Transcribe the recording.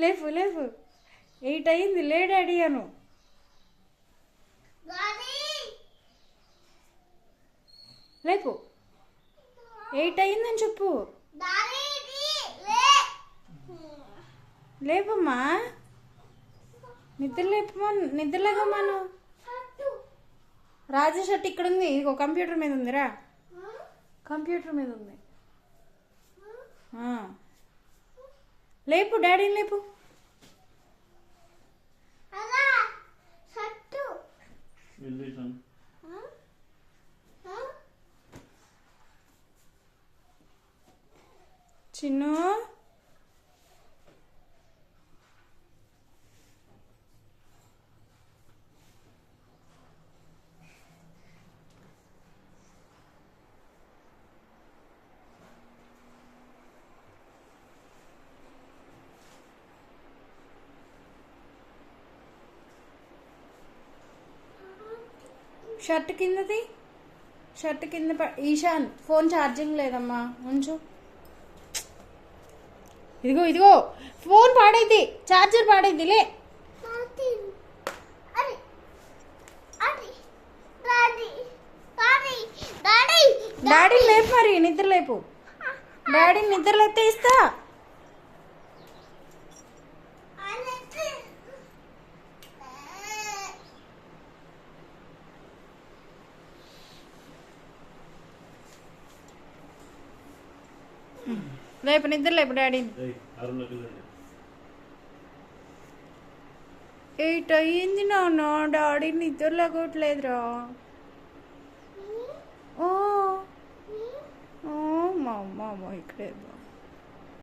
లేపు లేపు 8 అయింది, లే డాడీ అను. లేపు 8 అయిందని చెప్పు. లేపమ్మా, నిద్రలేగమ్మాను. రాజు షర్ట్ ఇక్కడ ఉంది, ఇదిగో కంప్యూటర్ మీద ఉందిరా, కంప్యూటర్ మీద ఉంది. లేపు డాడీని లేపు. చిన్ను షర్ట్ కిందది, షర్ట్ కింద ఈశాన్ ఫోన్ ఛార్జింగ్ లేదమ్మా, ఉంచు. ఇదిగో ఇదిగో ఫోన్ పాడైంది, ఛార్జర్ పాడైంది, లే. డాడీ లేపు, మరి నిద్ర లేపు. డాడీ నిద్ర లేపితే ఇస్తా. లేపు, నిద్ర లేపు డాడీని. 8 అయ్యింది నాన్న, డాడీ నిద్ర లేకపోవట్లేదురా. ఓ మా అమ్మ ఇక్కడే.